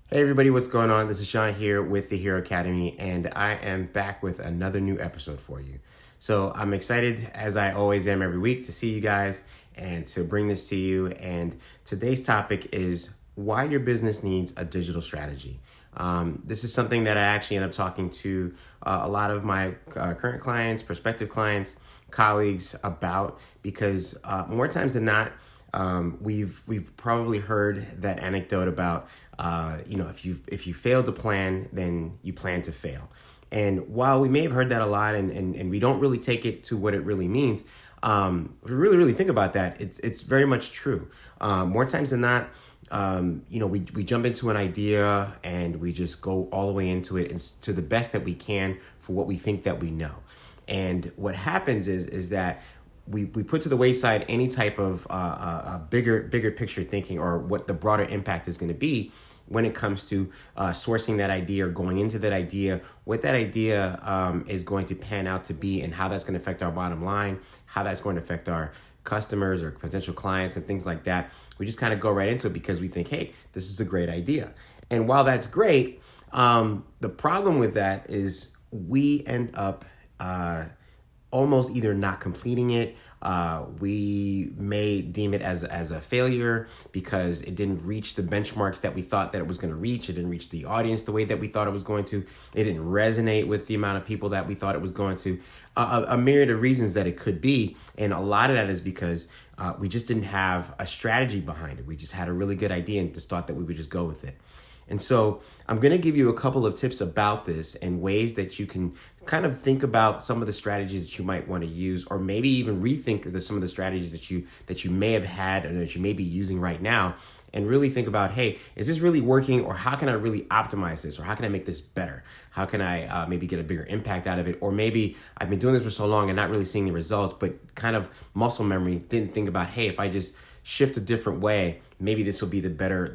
Hey everybody, what's going on? This is Sean here with the Hero Academy, and I am back with another new episode for you. So I'm excited, as I always am every week, to see you guys and to bring this to you. And today's topic is why your business needs a digital strategy. This is something that I actually end up talking to a lot of my current clients, prospective clients, colleagues about because more times than not, we've probably heard that anecdote about if you fail to plan, then you plan to fail. And while we may have heard that a lot, and we don't really take it to what it really means, if we really think about that, it's very much true. More times than not, we jump into an idea and we just go all the way into it and to the best that we can for what we think that we know. And what happens is that we put to the wayside any type of bigger picture thinking or what the broader impact is going to be when it comes to sourcing that idea or going into that idea, what that idea is going to pan out to be and how that's going to affect our bottom line, how that's going to affect our customers or potential clients and things like that. We just kind of go right into it because we think, hey, this is a great idea. And while that's great, the problem with that is we end up almost either not completing it. We may deem it as a failure because it didn't reach the benchmarks that we thought that it was going to reach. It didn't reach the audience the way that we thought it was going to. It didn't resonate with the amount of people that we thought it was going to. A myriad of reasons that it could be. And a lot of that is because we just didn't have a strategy behind it. We just had a really good idea and just thought that we would just go with it. And so I'm going to give you a couple of tips about this and ways that you can kind of think about some of the strategies that you might want to use, or maybe even rethink some of the strategies that you may have had and that you may be using right now, and really think about, hey, is this really working, or how can I really optimize this, or how can I make this better? How can I maybe get a bigger impact out of it? Or maybe I've been doing this for so long and not really seeing the results, but kind of muscle memory didn't think about, hey, if I just shift a different way, maybe this will be the better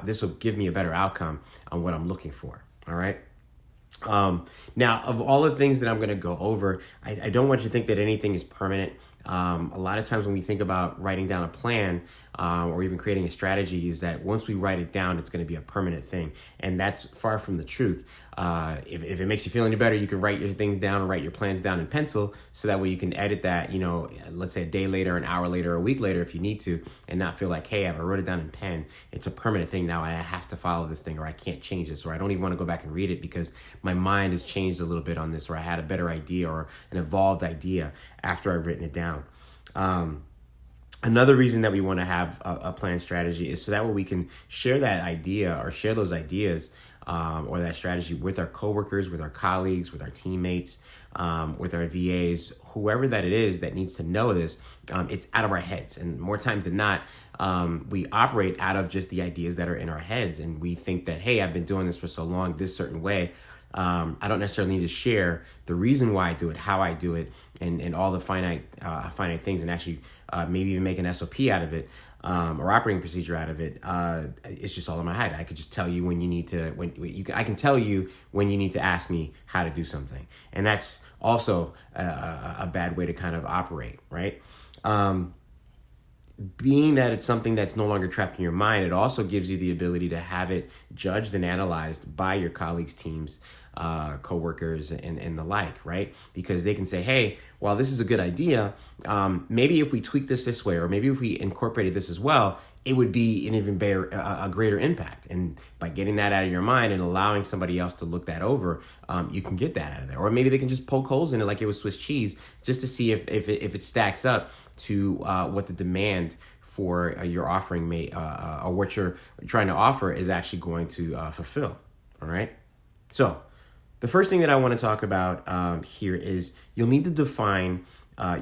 this will give me a better outcome on what I'm looking for. All right. Now, of all the things that I'm going to go over, I don't want you to think that anything is permanent. A lot of times when we think about writing down a plan or even creating a strategy, is that once we write it down, it's going to be a permanent thing. And that's far from the truth. If it makes you feel any better, you can write your things down or write your plans down in pencil, so that way you can edit that, let's say a day later, an hour later, a week later if you need to, and not feel like, hey, I wrote it down in pen. It's a permanent thing now. I have to follow this thing, or I can't change this, or I don't even want to go back and read it because my mind has changed a little bit on this, or I had a better idea or an evolved idea after I've written it down. Another reason that we want to have a plan strategy is so that way we can share that idea or share those ideas or that strategy with our coworkers, with our colleagues, with our teammates, with our VAs, whoever that it is that needs to know this. It's out of our heads. And more times than not, we operate out of just the ideas that are in our heads. And we think that, hey, I've been doing this for so long, this certain way. I don't necessarily need to share the reason why I do it, how I do it, and all the finite things, and actually maybe even make an SOP out of it, or operating procedure out of it. It's just all in my head. I could just tell you when you need to, I can tell you when you need to ask me how to do something. And that's also a bad way to kind of operate, right? Being that it's something that's no longer trapped in your mind, it also gives you the ability to have it judged and analyzed by your colleagues, teams, coworkers, and the like, right? Because they can say, hey, while this is a good idea, maybe if we tweak this way, or maybe if we incorporated this as well, it would be an even better, a greater impact. And by getting that out of your mind and allowing somebody else to look that over, you can get that out of there. Or maybe they can just poke holes in it like it was Swiss cheese, just to see if it stacks up to what the demand for your offering may, or what you're trying to offer is actually going to fulfill. All right. So the first thing that I want to talk about here is you'll need to define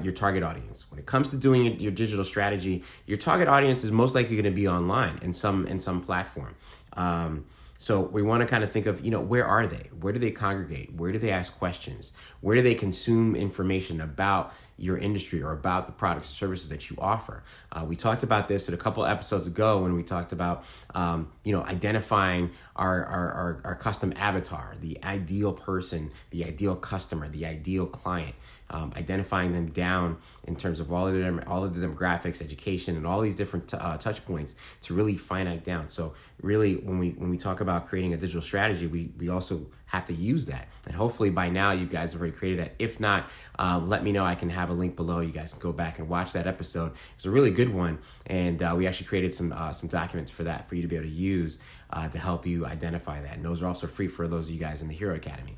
your target audience. When it comes to doing your digital strategy, your target audience is most likely going to be online in some platform. So we want to kind of think of, where are they? Where do they congregate? Where do they ask questions? Where do they consume information about your industry or about the products and services that you offer. We talked about this at a couple episodes ago when we talked about, identifying our custom avatar, the ideal person, the ideal customer, the ideal client. Identifying them down in terms of all of the demographics, education, and all these different touch points to really finite down. So really, when we talk about creating a digital strategy, we also have to use that. And hopefully by now you guys have already created that. If not, let me know. I can have a link below. You guys can go back and watch that episode. It's a really good one, and we actually created some documents for that for you to be able to use to help you identify that. And those are also free for those of you guys in the Hero Academy.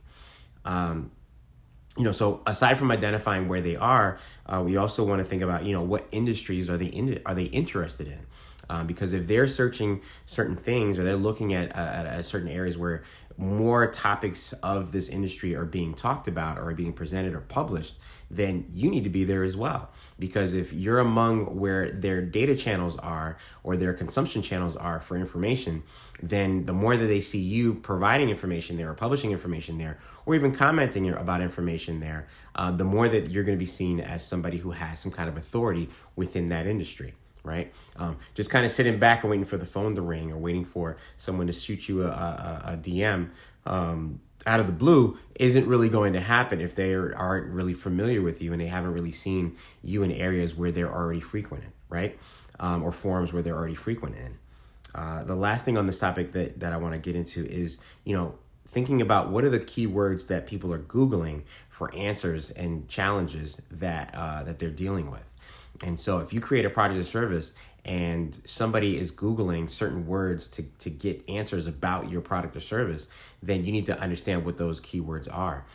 So aside from identifying where they are, we also want to think about, what industries are they interested in? Because if they're searching certain things or they're looking at certain areas where more topics of this industry are being talked about or are being presented or published, then you need to be there as well. Because if you're among where their data channels are or their consumption channels are for information, then the more that they see you providing information there or publishing information there or even commenting about information there, the more that you're going to be seen as somebody who has some kind of authority within that industry. Right? Just kind of sitting back and waiting for the phone to ring or waiting for someone to shoot you a DM out of the blue isn't really going to happen if they aren't really familiar with you and they haven't really seen you in areas where they're already frequented, right? Or forums where they're already frequent in. The last thing on this topic that I want to get into is, thinking about what are the keywords that people are Googling for answers and challenges that they're dealing with. And so if you create a product or service and somebody is Googling certain words to get answers about your product or service, then you need to understand what those keywords are.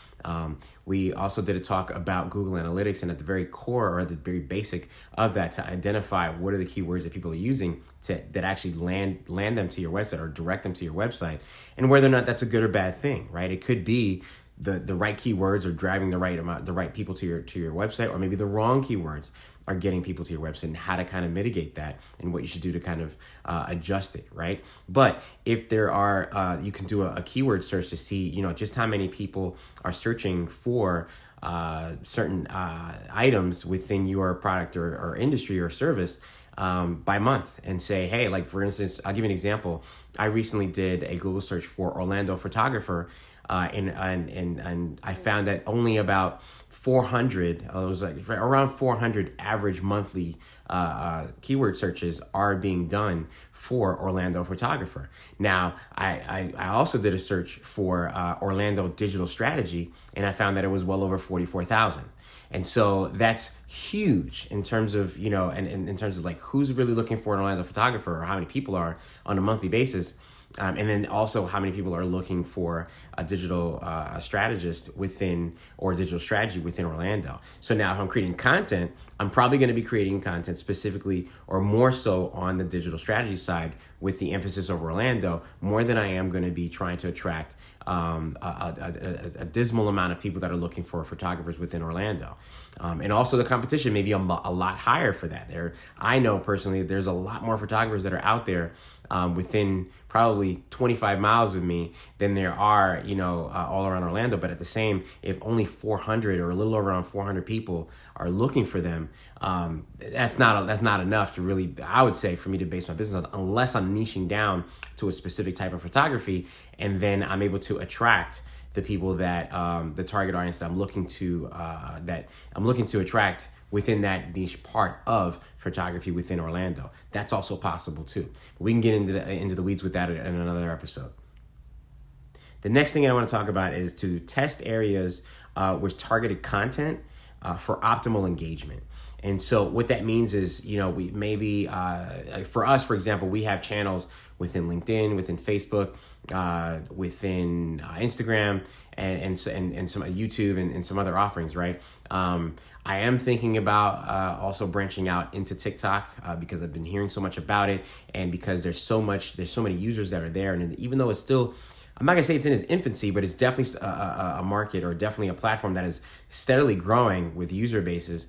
We also did a talk about Google Analytics, and at the very core or the very basic of that, to identify what are the keywords that people are using that actually land them to your website or direct them to your website, and whether or not that's a good or bad thing, right? It could be the right keywords are driving the right people to your website, or maybe the wrong keywords are getting people to your website, and how to kind of mitigate that and what you should do to kind of adjust it, right? But if there are, you can do a keyword search to see, just how many people are searching for certain items within your product or industry or service by month, and say, hey, like for instance, I'll give you an example. I recently did a Google search for Orlando photographer, and I found that only about 400, it was like around 400 average monthly keyword searches are being done for Orlando photographer. Now, I also did a search for Orlando digital strategy, and I found that it was well over 44,000. And so that's huge in terms of, and in terms of like who's really looking for an Orlando photographer, or how many people are on a monthly basis. And then also how many people are looking for a digital strategist within, or digital strategy within Orlando. So now if I'm creating content, I'm probably going to be creating content specifically or more so on the digital strategy side with the emphasis over Orlando, more than I am going to be trying to attract a dismal amount of people that are looking for photographers within Orlando. And also the competition may be a lot higher for that. I know personally that there's a lot more photographers that are out there within probably 25 miles of me than there are, all around Orlando. But at the same, if only 400 or a little over around 400 people are looking for them, that's not enough to really, I would say, for me to base my business on, unless I'm niching down to a specific type of photography, and then I'm able to attract the people that the target audience that I'm looking to attract within that niche part of photography within Orlando. That's also possible too. We can get into the weeds with that in another episode. The next thing I want to talk about is to test areas with targeted content for optimal engagement. And so what that means is, we maybe, for us, for example, we have channels within LinkedIn, within Facebook, within Instagram, and some YouTube and some other offerings, right? I am thinking about also branching out into TikTok because I've been hearing so much about it, and because there's so many users that are there, and even though it's still, I'm not gonna say it's in its infancy, but it's definitely a market, or definitely a platform that is steadily growing with user bases.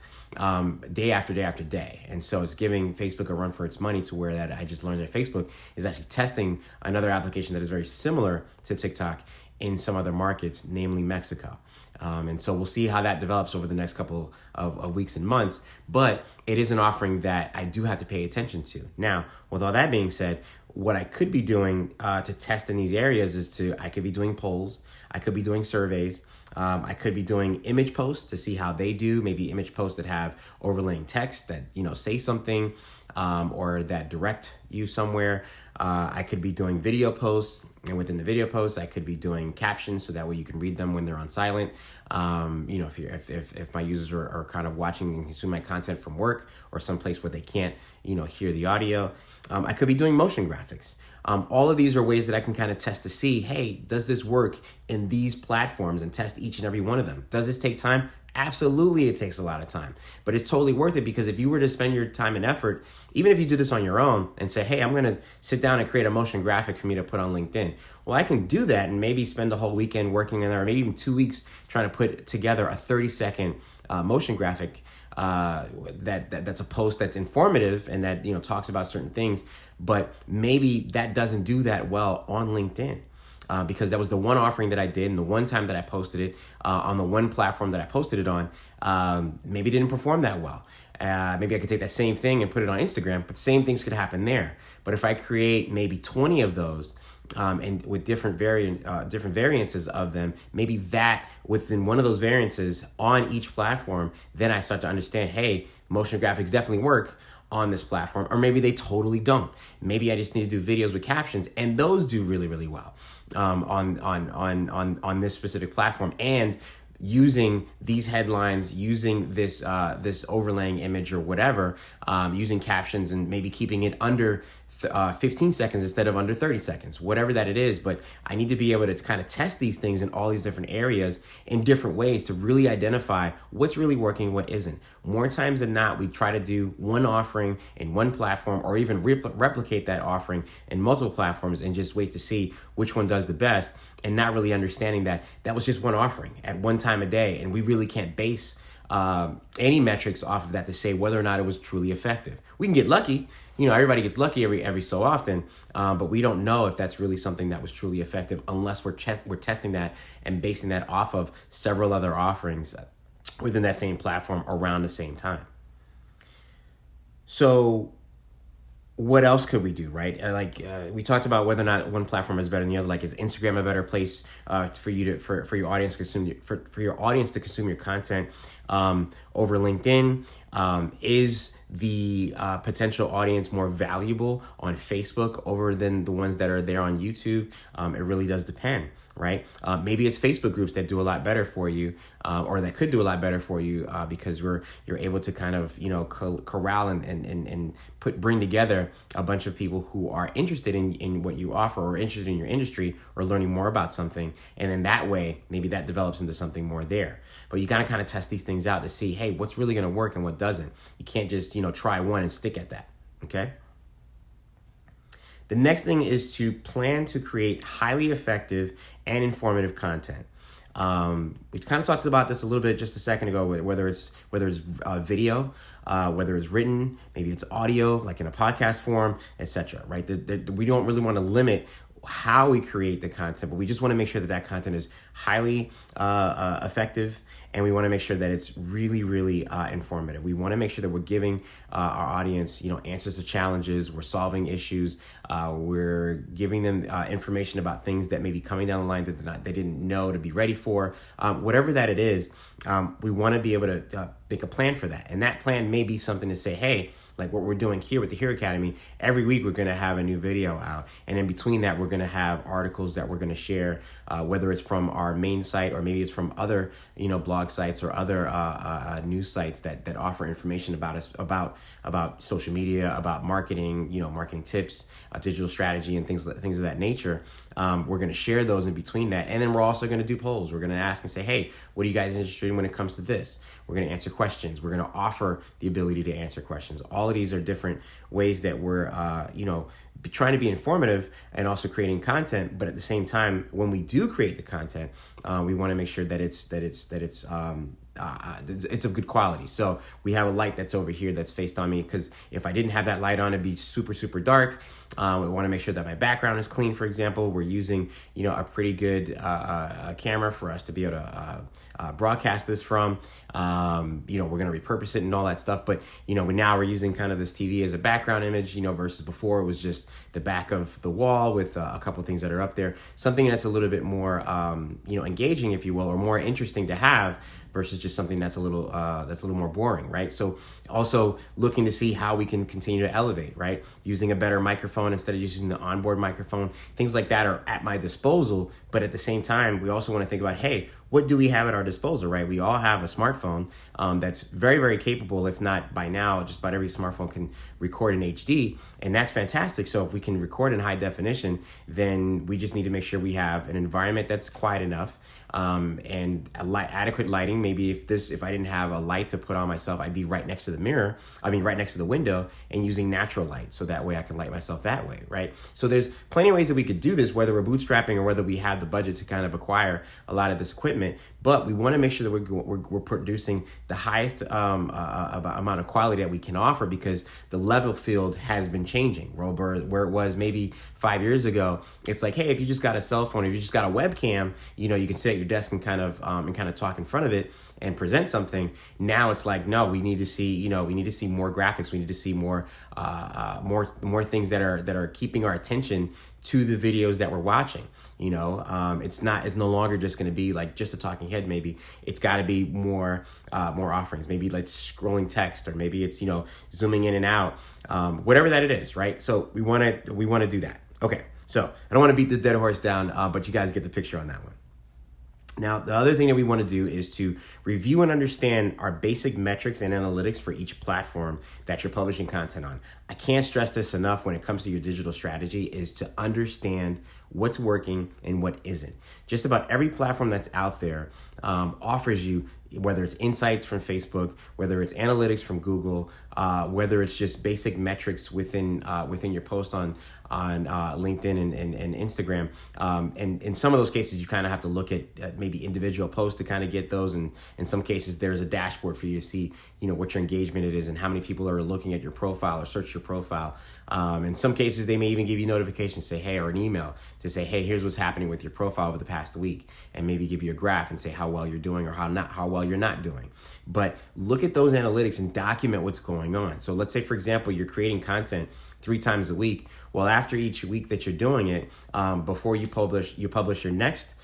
day after day after day. And so it's giving Facebook a run for its money, to where that I just learned that Facebook is actually testing another application that is very similar to TikTok in some other markets, namely Mexico. And so we'll see how that develops over the next couple of weeks and months. But it is an offering that I do have to pay attention to. Now, with all that being said, what I could be doing to test in these areas is I could be doing polls. I could be doing surveys. I could be doing image posts to see how they do. Maybe image posts that have overlaying text that, say something, or that direct you somewhere. I could be doing video posts, and within the video posts, I could be doing captions so that way you can read them when they're on silent. If my users are kind of watching and consuming my content from work or someplace where they can't, hear the audio. I could be doing motion graphics. All of these are ways that I can kind of test to see, hey, does this work in these platforms, and test each and every one of them. Does this take time? Absolutely, it takes a lot of time, but it's totally worth it, because if you were to spend your time and effort, even if you do this on your own and say, hey, I'm going to sit down and create a motion graphic for me to put on LinkedIn. Well, I can do that and maybe spend a whole weekend working on that, or maybe even 2 weeks trying to put together a 30-second motion graphic that's a post that's informative and that, talks about certain things, but maybe that doesn't do that well on LinkedIn. Because that was the one offering that I did, and the one time that I posted it on the one platform that I posted it on, maybe it didn't perform that well. Maybe I could take that same thing and put it on Instagram, but same things could happen there. But if I create maybe 20 of those, and with different variances of them, maybe that within one of those variances on each platform, then I start to understand, hey, motion graphics definitely work on this platform, or maybe they totally don't. Maybe I just need to do videos with captions, and those do really, really well on this specific platform. And using these headlines, using this overlaying image or whatever, using captions, and maybe keeping it under 15 seconds instead of under 30 seconds, whatever that it is. But I need to be able to kind of test these things in all these different areas in different ways to really identify what's really working, what isn't. More times than not, we try to do one offering in one platform, or even replicate that offering in multiple platforms, and just wait to see which one does the best, and not really understanding that that was just one offering at one time a day, and we really can't base any metrics off of that to say whether or not it was truly effective. We can get lucky, everybody gets lucky every so often, but we don't know if that's really something that was truly effective unless we're testing that and basing that off of several other offerings within that same platform around the same time. So what else could we do, right? We talked about whether or not one platform is better than the other. Like, is Instagram a better place for your audience to consume for your audience to consume your content over LinkedIn? Is the potential audience more valuable on Facebook over than the ones that are there on YouTube? It really does depend, right? Maybe it's Facebook groups that do a lot better for you, or that could do a lot better for you, because you're able to kind of corral and bring together a bunch of people who are interested in what you offer, or interested in your industry, or learning more about something, and then that way maybe that develops into something more there. But you gotta kind of test these things out to see, hey, what's really gonna work and what doesn't. You can't just try one and stick at that. Okay. The next thing is to plan to create highly effective and informative content. We kind of talked about this a little bit just a second ago, whether it's video, whether it's written, maybe it's audio, like in a podcast form, etc. Right? We don't really want to limit how we create the content, but we just want to make sure that content is highly effective, and we want to make sure that it's really, really informative. We want to make sure that we're giving our audience, answers to challenges. We're solving issues. We're giving them information about things that may be coming down the line that they didn't know to be ready for. Whatever that it is, we want to be able to make a plan for that. And that plan may be something to say, hey, like what we're doing here with the Hero Academy, every week we're going to have a new video out. And in between that, we're going to have articles that we're going to share, whether it's from our main site or maybe it's from other, blog sites or other news sites that offer information about us, about social media, about marketing, marketing tips, digital strategy, and things of that nature. We're going to share those in between that. And then we're also going to do polls. We're going to ask and say, hey, what are you guys interested in when it comes to this? We're going to answer questions. We're going to offer the ability to answer questions. All of these are different ways that we're, trying to be informative and also creating content. But at the same time, when we do create the content, we want to make sure that it's it's of good quality. So we have a light that's over here that's faced on me, because if I didn't have that light on, it'd be super, super dark. We want to make sure that my background is clean, for example. We're using, a pretty good camera for us to be able to broadcast this from. We're going to repurpose it and all that stuff. But, now we're using kind of this TV as a background image, versus before it was just the back of the wall with a couple of things that are up there. Something that's a little bit more, engaging, if you will, or more interesting to have, versus just something that's a little more boring, right? So also looking to see how we can continue to elevate, right? Using a better microphone instead of using the onboard microphone. Things like that are at my disposal, but at the same time, we also want to think about, hey, what do we have at our disposal, right? We all have a smartphone that's very, very capable. If not by now, just about every smartphone can record in HD, and that's fantastic. So if we can record in high definition, then we just need to make sure we have an environment that's quiet enough, and adequate lighting. Maybe if I didn't have a light to put on myself, I'd be right next to the mirror. Right next to the window, and using natural light, so that way I can light myself that way, right? So there's plenty of ways that we could do this, whether we're bootstrapping or whether we have the budget to kind of acquire a lot of this equipment. But we want to make sure that we're producing the highest amount of quality that we can offer, because the level field has been changing. Where it was maybe 5 years ago, it's like, hey, if you just got a cell phone, if you just got a webcam, you can sit at your desk and kind of talk in front of it and present something. Now it's like, no, we need to see more graphics. We need to see more things that are keeping our attention to the videos that we're watching. It's no longer just going to be like just a talking head. Maybe it's got to be more offerings. Maybe like scrolling text, or maybe it's zooming in and out, whatever that it is, right? So we want to do that. Okay, so I don't want to beat the dead horse down, but you guys get the picture on that one. Now, the other thing that we want to do is to review and understand our basic metrics and analytics for each platform that you're publishing content on. I can't stress this enough when it comes to your digital strategy, is to understand what's working and what isn't. Just about every platform that's out there offers you, whether it's insights from Facebook, whether it's analytics from Google, whether it's just basic metrics within your posts on LinkedIn and Instagram. And in some of those cases, you kind of have to look at maybe individual posts to kind of get those. And in some cases, there's a dashboard for you to see, what your engagement it is and how many people are looking at your profile or search your profile. In some cases, they may even give you notifications, say, hey, or an email to say, hey, here's what's happening with your profile over the past week, and maybe give you a graph and say how well you're doing or how well you're not doing. But look at those analytics and document what's going on. So let's say, for example, you're creating content 3 times a week. Well, after each week that you're doing it, before you publish your next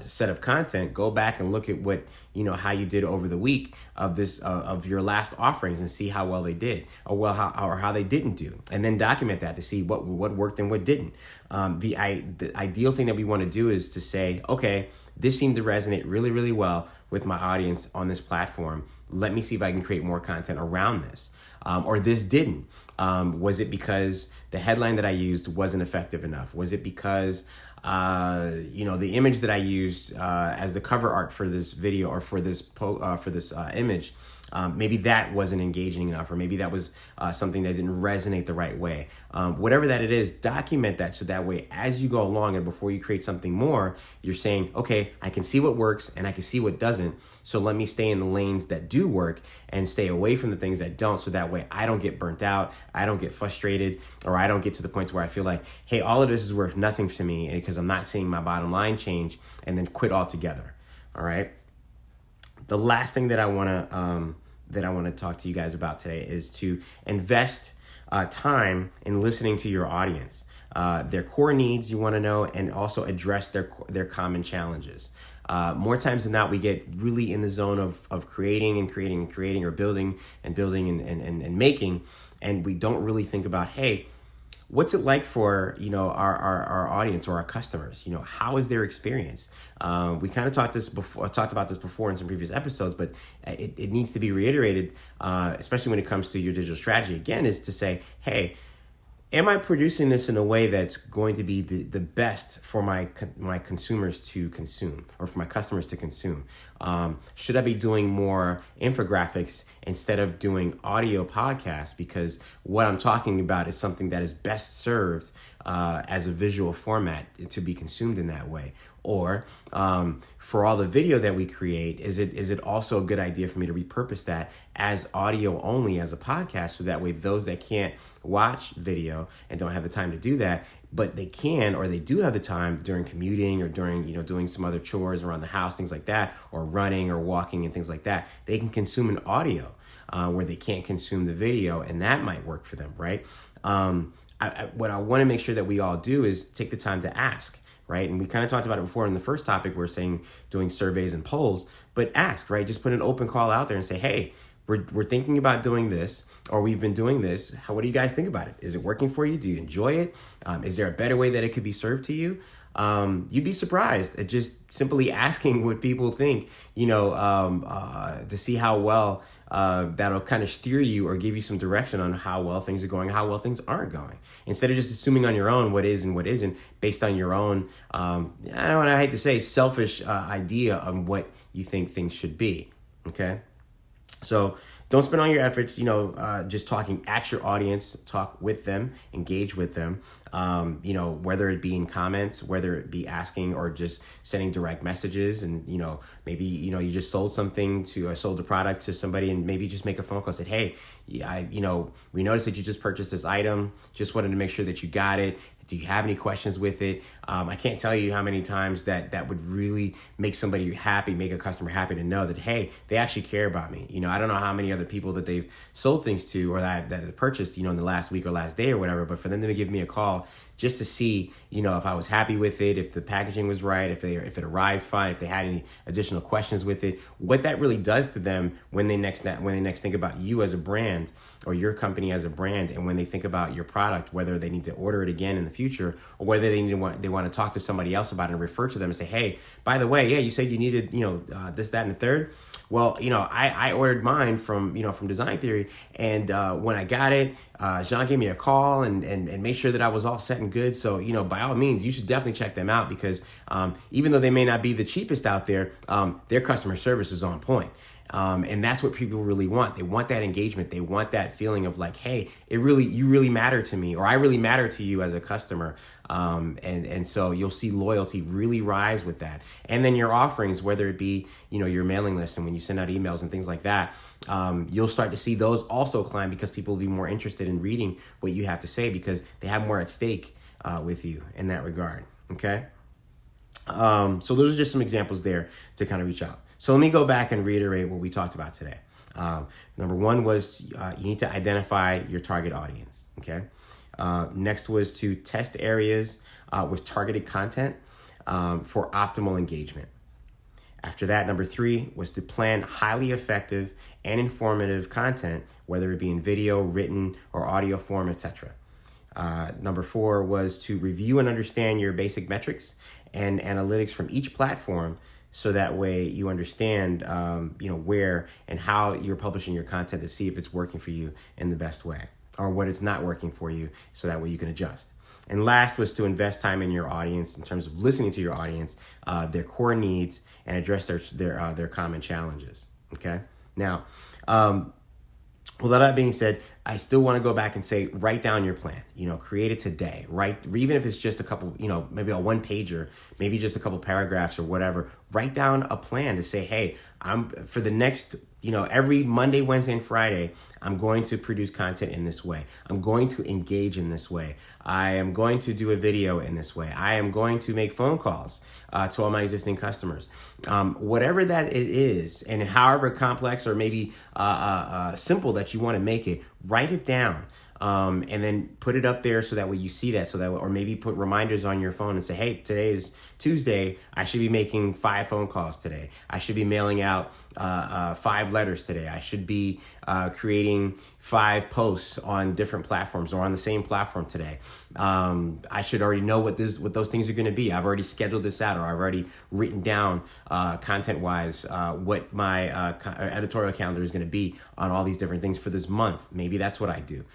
set of content, go back and look at what how you did over the week of your last offerings, and see how well they did, or how they didn't do, and then document that to see what worked and what didn't. The ideal thing that we want to do is to say, okay, this seemed to resonate really, really well with my audience on this platform. Let me see if I can create more content around this. Or this didn't. Was it because the headline that I used wasn't effective enough? Was it because the image that I used as the cover art for this video, or for this image, maybe that wasn't engaging enough, or maybe that was something that didn't resonate the right way. Whatever that it is, document that, so that way as you go along and before you create something more, you're saying, okay, I can see what works and I can see what doesn't. So let me stay in the lanes that do work and stay away from the things that don't, so that way I don't get burnt out, I don't get frustrated, or I don't get to the point where I feel like, hey, all of this is worth nothing to me because I'm not seeing my bottom line change, and then quit altogether. All right. The last thing that I want to talk to you guys about today is to invest time in listening to your audience, their core needs you want to know, and also address their common challenges. More times than not, we get really in the zone of creating, or building and making, and we don't really think about, hey, what's it like for our audience or our customers? How is their experience? We kind of talked about this before in some previous episodes, but it needs to be reiterated, especially when it comes to your digital strategy. Again, is to say, hey, am I producing this in a way that's going to be the best for my consumers to consume, or for my customers to consume? Should I be doing more infographics instead of doing audio podcasts, because what I'm talking about is something that is best served as a visual format to be consumed in that way? Or for all the video that we create, is it also a good idea for me to repurpose that as audio only as a podcast, so that way those that can't watch video and don't have the time to do that, but they can, or they do have the time during commuting or during, doing some other chores around the house, things like that, or running or walking and things like that, they can consume an audio where they can't consume the video, and that might work for them, right? What I want to make sure that we all do is take the time to ask, right? And we kind of talked about it before in the first topic. We're saying doing surveys and polls, but ask, right? Just put an open call out there and say, hey, we're thinking about doing this, or we've been doing this. What do you guys think about it? Is it working for you? Do you enjoy it? Is there a better way that it could be served to you? You'd be surprised at just simply asking what people think, to see how well that'll kind of steer you or give you some direction on how well things are going, how well things aren't going. Instead of just assuming on your own what is and what isn't based on your own, I hate to say, selfish idea of what you think things should be. Okay. So don't spend all your efforts, just talking at your audience. Talk with them, engage with them, whether it be in comments, whether it be asking or just sending direct messages. And, maybe, you just sold sold a product to somebody, and maybe just make a phone call and say, hey, we noticed that you just purchased this item. Just wanted to make sure that you got it. Do you have any questions with it? I can't tell you how many times that would really make somebody happy, make a customer happy to know that, hey, they actually care about me. I don't know how many other people that they've sold things to or that have purchased, in the last week or last day or whatever, but for them to give me a call just to see, if I was happy with it, if the packaging was right, if it arrived fine, if they had any additional questions with it, what that really does to them when they next think about you as a brand or your company as a brand, and when they think about your product, whether they need to order it again in the future or whether they want to talk to somebody else about it and refer to them and say, hey, by the way, yeah, you said you needed, this, that, and the third. Well, I ordered mine from Design Theory, and when I got it, Jean gave me a call and made sure that I was all set and good. So, by all means, you should definitely check them out, because even though they may not be the cheapest out there, their customer service is on point. And that's what people really want. They want that engagement. They want that feeling of like, hey, you really matter to me, or I really matter to you as a customer. And so you'll see loyalty really rise with that. And then your offerings, whether it be, your mailing list, and when you send out emails and things like that, you'll start to see those also climb, because people will be more interested in reading what you have to say, because they have more at stake with you in that regard. Okay. So those are just some examples there to kind of reach out. So let me go back and reiterate what we talked about today. Number one was you need to identify your target audience. Okay. Next was to test areas with targeted content for optimal engagement. After that, number three was to plan highly effective and informative content, whether it be in video, written, or audio form, etc. Number four was to review and understand your basic metrics and analytics from each platform, so that way you understand, where and how you're publishing your content, to see if it's working for you in the best way, or what it's not working for you, so that way you can adjust. And last was to invest time in your audience in terms of listening to your audience, their core needs, and address their common challenges. Okay. Now, well, that being said, I still want to go back and say, write down your plan, create it today, right? Even if it's just a couple, maybe a one pager, maybe just a couple paragraphs or whatever, write down a plan to say, hey, I'm for the next, every Monday, Wednesday, and Friday, I'm going to produce content in this way. I'm going to engage in this way. I am going to do a video in this way. I am going to make phone calls to all my existing customers. Whatever that it is, and however complex or maybe simple that you want to make it, write it down. And then put it up there so that way you see that, or maybe put reminders on your phone and say, hey, today is Tuesday. I should be making 5 phone calls today. I should be mailing out 5 letters today. I should be creating 5 posts on different platforms or on the same platform today. I should already know what those things are going to be. I've already scheduled this out, or I've already written down content-wise what my editorial calendar is going to be on all these different things for this month. Maybe that's what I do.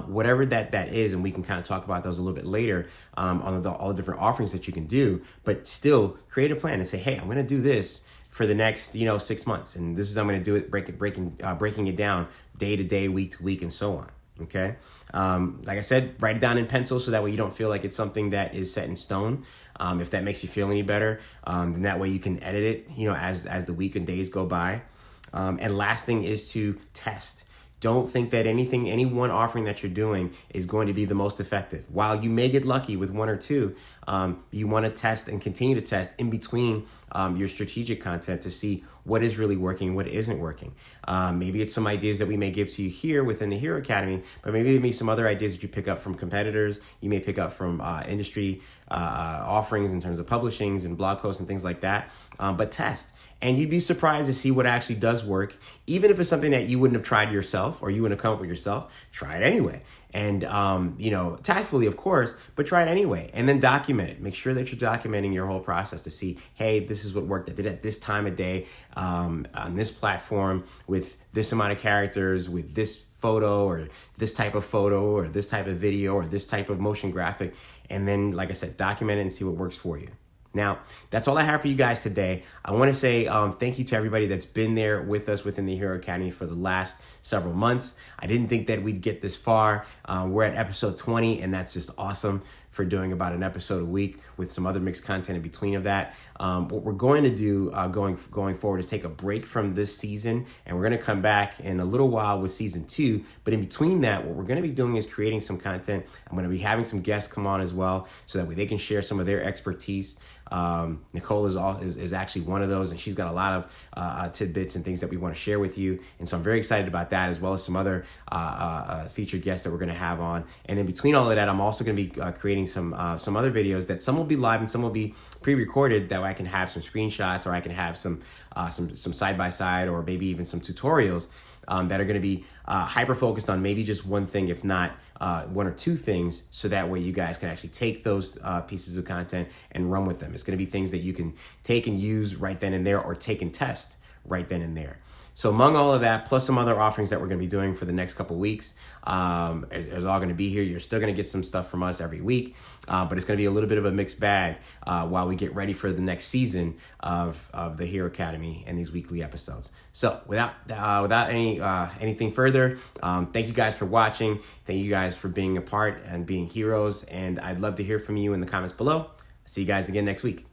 Whatever that is, and we can kind of talk about those a little bit later on all the different offerings that you can do, but still create a plan and say, hey, I'm going to do this for the next 6 months, and this is how I'm going to do it, breaking it down day to day, week to week, and so on. Okay. Like I said, write it down in pencil so that way you don't feel like it's something that is set in stone. If that makes you feel any better, then that way you can edit it, as the week and days go by. And last thing is to test. Don't think that any one offering that you're doing is going to be the most effective. While you may get lucky with one or two, you want to test and continue to test in between your strategic content to see what is really working, what isn't working. Maybe it's some ideas that we may give to you here within the Hero Academy, but maybe there may be some other ideas that you pick up from competitors. You may pick up from industry offerings in terms of publishings and blog posts and things like that. But test. And you'd be surprised to see what actually does work. Even if it's something that you wouldn't have tried yourself or you wouldn't have come up with yourself, try it anyway. And, tactfully, of course, but try it anyway. And then document it. Make sure that you're documenting your whole process to see, hey, this is what worked. I did it at this time of day on this platform with this amount of characters, with this photo or this type of video or this type of motion graphic. And then, like I said, document it and see what works for you. Now, that's all I have for you guys today. I want to say thank you to everybody that's been there with us within the Hero Academy for the last several months. I didn't think that we'd get this far. We're at episode 20, and that's just awesome for doing about an episode a week with some other mixed content in between of that. What we're going to do going forward is take a break from this season, and we're going to come back in a little while with season 2. But in between that, what we're going to be doing is creating some content. I'm going to be having some guests come on as well so that way they can share some of their expertise. Nicole is actually one of those, and she's got a lot of tidbits and things that we want to share with you, and so I'm very excited about that, as well as some other featured guests that we're going to have on. And in between all of that, I'm also going to be creating some other videos that some will be live and some will be pre-recorded, that way I can have some screenshots, or I can have some side-by-side, or maybe even some tutorials that are going to be hyper-focused on maybe just one thing, if not one or two things, so that way you guys can actually take those pieces of content and run with them. It's going to be things that you can take and use right then and there, or take and test right then and there. So among all of that, plus some other offerings that we're going to be doing for the next couple weeks, is all going to be here. You're still going to get some stuff from us every week, but it's going to be a little bit of a mixed bag while we get ready for the next season of the Hero Academy and these weekly episodes. So without anything further, thank you guys for watching. Thank you guys for being a part and being heroes. And I'd love to hear from you in the comments below. See you guys again next week.